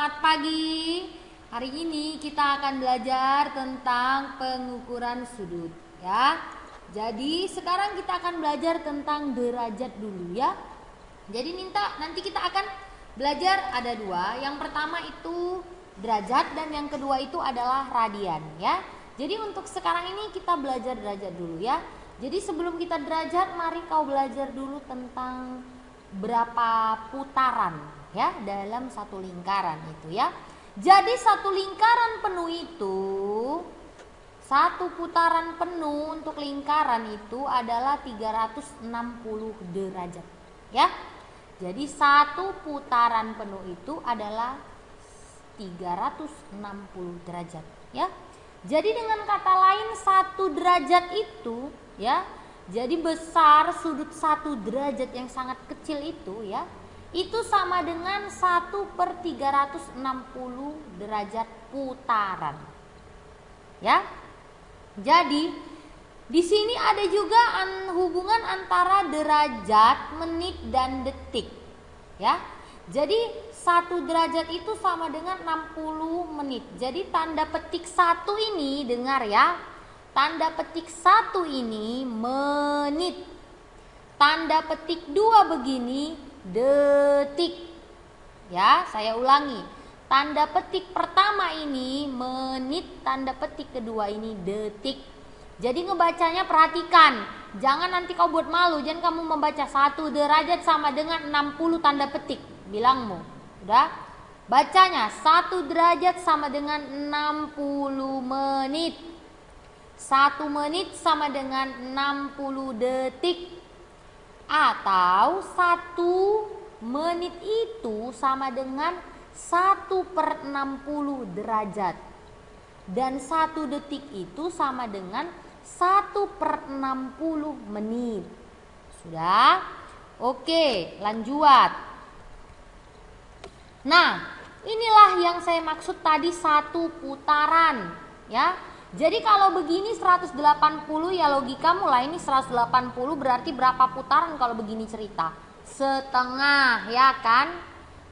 Selamat pagi. Hari ini kita akan belajar tentang pengukuran sudut ya. Jadi sekarang kita akan belajar tentang derajat dulu ya. Jadi nanti kita akan belajar ada dua. Yang pertama itu derajat dan yang kedua itu adalah radian ya. Jadi untuk sekarang ini kita belajar derajat dulu ya. Jadi sebelum kita derajat, mari kau belajar dulu tentang berapa putaran ya dalam satu lingkaran itu ya. Jadi satu lingkaran penuh itu, satu putaran penuh untuk lingkaran itu adalah 360 derajat ya. Jadi satu putaran penuh itu adalah 360 derajat ya. Jadi dengan kata lain satu derajat itu ya, jadi besar sudut satu derajat yang sangat kecil itu ya, itu sama dengan 1/360 derajat putaran. Ya. Jadi di sini ada juga hubungan antara derajat, menit dan detik. Ya. Jadi 1 derajat itu sama dengan 60 menit. Jadi tanda petik 1 ini, dengar ya. Tanda petik 1 ini menit. Tanda petik 2 begini detik. Ya, saya ulangi. Tanda petik pertama ini menit, tanda petik kedua ini detik. Jadi ngebacanya perhatikan. Jangan nanti kau buat malu, jangan kamu membaca 1 derajat sama dengan 60 tanda petik. Bilangmu. Udah? Bacanya 1 derajat sama dengan 60 menit. 1 menit sama dengan 60 detik. Atau 1 menit itu sama dengan 1/60 derajat. Dan 1 detik itu sama dengan 1/60 menit. Sudah? Oke, lanjut. Nah, inilah yang saya maksud tadi 1 putaran ya. Jadi kalau begini 180 ya logika mulai ini 180 berarti berapa putaran kalau begini cerita? Setengah ya kan?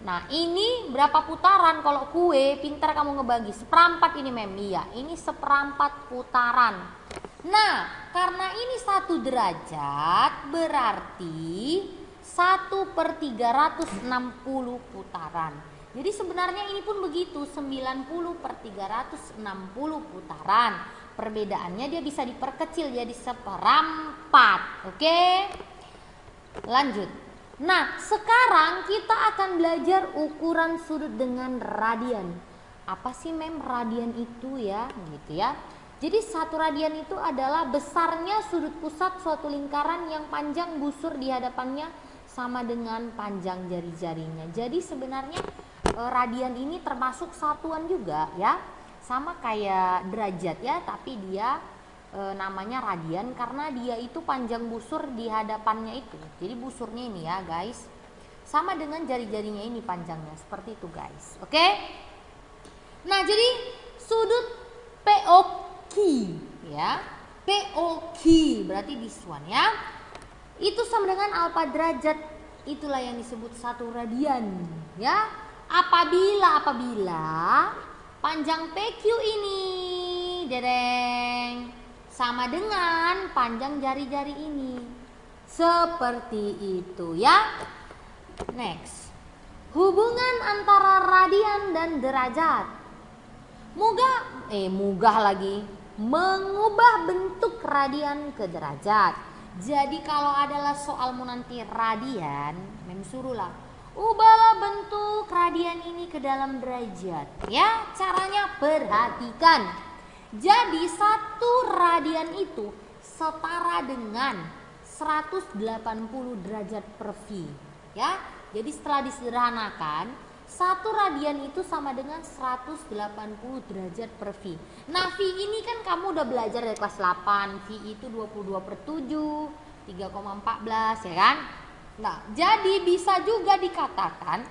Nah ini berapa putaran kalau kue pintar kamu ngebagi? 1/4 ini mem, iya ini 1/4 putaran. Nah karena ini 1 derajat berarti 1/360 putaran. Jadi sebenarnya ini pun begitu 90/360 putaran. Perbedaannya dia bisa diperkecil jadi 1/4. Oke? Lanjut. Nah, sekarang kita akan belajar ukuran sudut dengan radian. Apa sih mem radian itu ya? Gitu ya. Jadi 1 radian itu adalah besarnya sudut pusat suatu lingkaran yang panjang busur di hadapannya sama dengan panjang jari-jarinya. Jadi sebenarnya radian ini termasuk satuan juga ya, sama kayak derajat ya, tapi dia namanya radian karena dia itu panjang busur di hadapannya itu. Jadi busurnya ini ya guys, sama dengan jari-jarinya ini panjangnya seperti itu guys. Oke? Nah jadi sudut POQ ya, POQ berarti this one ya, itu sama dengan alfa derajat. Itulah yang disebut 1 radian ya. Apabila panjang PQ ini dereng sama dengan panjang jari-jari ini. Seperti itu ya. Next. Hubungan antara radian dan derajat. Mengubah bentuk radian ke derajat. Jadi kalau adalah soalmu nanti radian, mem suruhlah ubahlah bentuk radian ini ke dalam derajat. Ya, caranya perhatikan. Jadi 1 radian itu setara dengan 180 derajat per V. Ya, jadi setelah disederhanakan 1 radian itu sama dengan 180 derajat per V. Nah, V ini kan kamu udah belajar dari kelas 8. V itu 22/7, 3,14 ya kan? Nah, jadi bisa juga dikatakan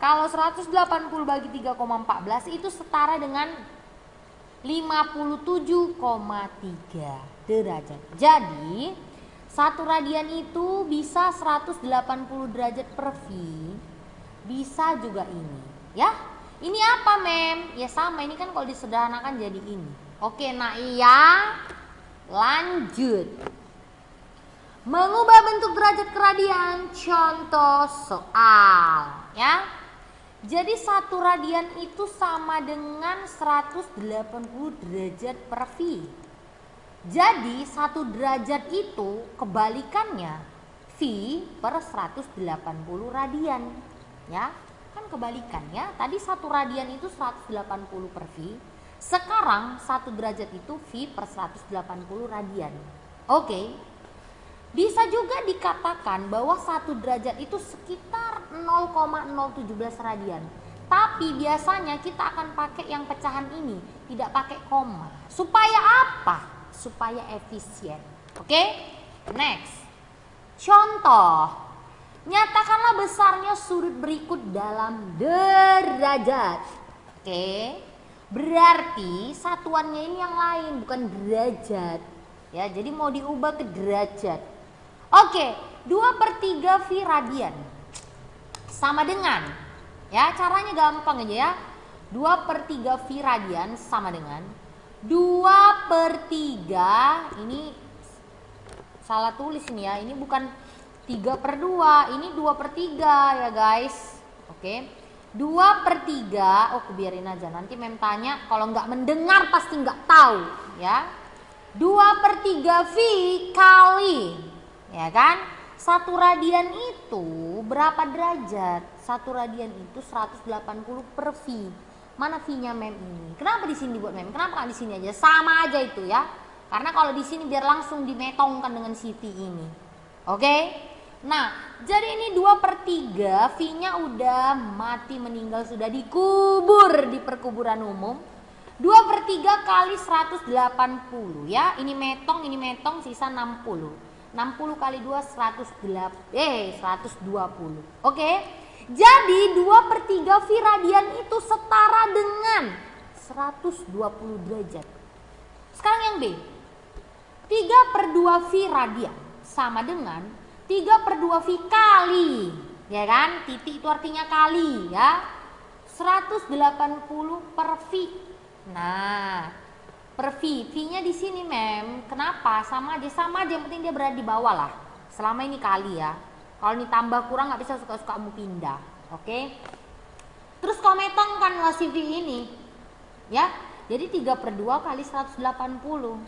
kalau 180 bagi 3,14 itu setara dengan 57,3 derajat. Jadi 1 radian itu bisa 180 derajat per V, bisa juga ini ya. Ini apa, Mem? Ya sama, ini kan kalau disederhanakan jadi ini. Oke, nah iya. Lanjut. Mengubah bentuk derajat keradian, contoh soal, ya. Jadi 1 radian itu sama dengan 180 derajat per V. Jadi 1 derajat itu kebalikannya V per 180 radian, ya. Kan kebalikannya, tadi 1 radian itu 180 per V, sekarang 1 derajat itu V per 180 radian. Oke. Bisa juga dikatakan bahwa 1 derajat itu sekitar 0,017 radian. Tapi biasanya kita akan pakai yang pecahan ini, tidak pakai koma. Supaya apa? Supaya efisien. Oke? Next. Contoh. Nyatakanlah besarnya sudut berikut dalam derajat. Oke. Berarti satuannya ini yang lain, bukan derajat. Ya, jadi mau diubah ke derajat. Oke, 2/3 V radian. Sama dengan, ya caranya gampang aja ya. 2/3 V radian sama dengan 2/3, ini salah tulis ini ya. Ini bukan 3/2, ini 2/3 ya guys. Oke. 2/3, oh biarin aja, nanti Mem tanya, kalau nggak mendengar pasti nggak tahu ya. 2/3 V kali, ya kan, 1 radian itu berapa derajat? 1 radian itu 180 per V. Mana V-nya Mem ini? Kenapa di sini dibuat Mem? Kenapa nggak di sini aja? Sama aja itu ya. Karena kalau di sini biar langsung dimetongkan dengan si V ini. Oke? Nah, jadi ini 2/3, V-nya udah mati meninggal, sudah dikubur di perkuburan umum. 2/3 kali 180 ya. Ini metong, sisa 60. 60 kali 2 120. Oke? Jadi 2/3 V radian itu setara dengan 120 derajat. Sekarang yang B. 3/2 V radian sama dengan 3/2 V kali, ya kan? Titik itu artinya kali ya. 180 per V. Nah, per V, V-nya di sini Mem. Kenapa? Sama aja, yang penting dia berada di bawah lah. Selama ini kali ya. Kalau ini tambah kurang nggak bisa suka-suka kamu pindah. Oke? Terus kau metongkanlah si V ini. Ya. Jadi 3/2 kali 180.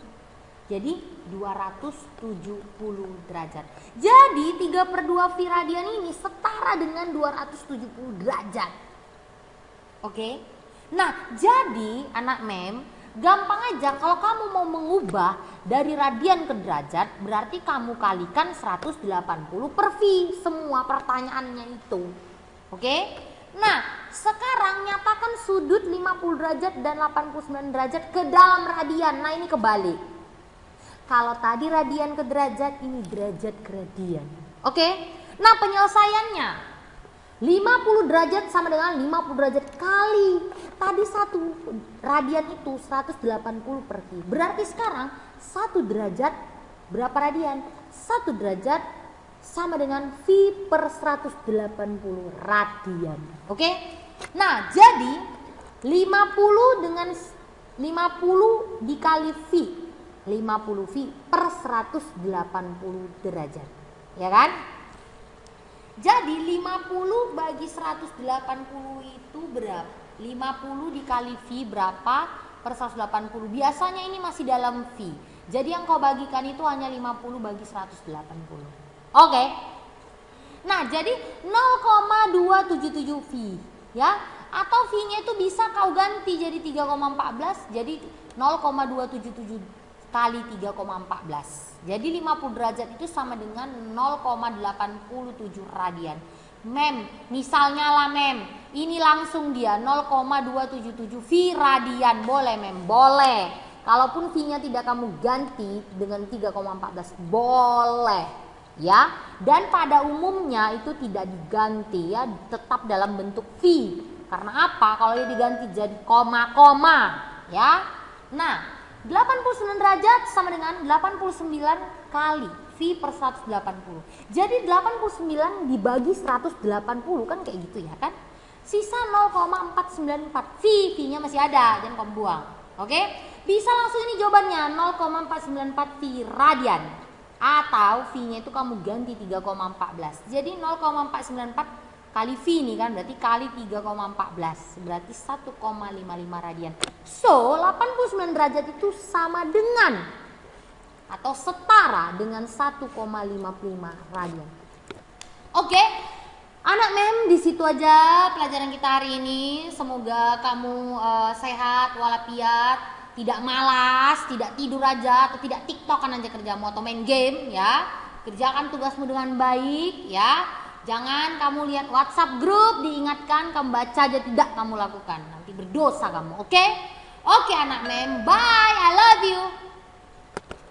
Jadi 270 derajat. Jadi 3/2 V radian ini setara dengan 270 derajat. Oke? Nah, jadi anak Mem, gampang aja kalau kamu mau mengubah dari radian ke derajat, berarti kamu kalikan 180 per V semua pertanyaannya itu. Oke? Nah, sekarang nyatakan sudut 50 derajat dan 89 derajat ke dalam radian. Nah, ini kebalik. Kalau tadi radian ke derajat, ini derajat ke radian. Oke? Nah, penyelesaiannya 50 derajat sama dengan 50 derajat kali tadi 1 radian itu 180 per V. Berarti sekarang 1 derajat berapa radian? 1 derajat sama dengan V per 180 radian. Oke? Nah, jadi 50 dengan 50 dikali V. 50 V per 180 derajat. Ya kan? Jadi 50 bagi 180 itu berapa? 50 dikali V berapa per 180? Biasanya ini masih dalam V. Jadi yang kau bagikan itu hanya 50 bagi 180. Oke. Nah, jadi 0,277 V ya. Atau V-nya itu bisa kau ganti jadi 3,14. Jadi 0,277 kali 3,14. Jadi 50 derajat itu sama dengan 0,87 radian. Mem, misalnya lah Mem, ini langsung dia 0,277 V radian. Boleh Mem? Boleh. Kalaupun V-nya tidak kamu ganti dengan 3,14, boleh. Ya, dan pada umumnya itu tidak diganti ya, tetap dalam bentuk V. Karena apa? Kalau dia diganti jadi koma-koma, ya. Nah, 89 derajat sama dengan 89 kali V per 180. Jadi 89 dibagi 180 kan kayak gitu ya kan. Sisa 0,494. V-nya masih ada, jangan kamu buang. Oke? Bisa langsung ini jawabannya 0,494 V radian. Atau V-nya itu kamu ganti 3,14. Jadi 0,494 kali V nih kan, berarti kali 3,14. Berarti 1,55 radian. So, 89 derajat itu sama dengan atau setara dengan 1,55 radian. Oke, anak mem, di situ aja pelajaran kita hari ini. Semoga kamu sehat walafiat, tidak malas, tidak tidur aja atau tidak tiktokan aja kerjamu atau main game ya. Kerjakan tugasmu dengan baik ya. Jangan kamu lihat WhatsApp grup, diingatkan kamu baca aja tidak kamu lakukan. Nanti berdosa kamu, oke? Oke anak mem, bye, I love you.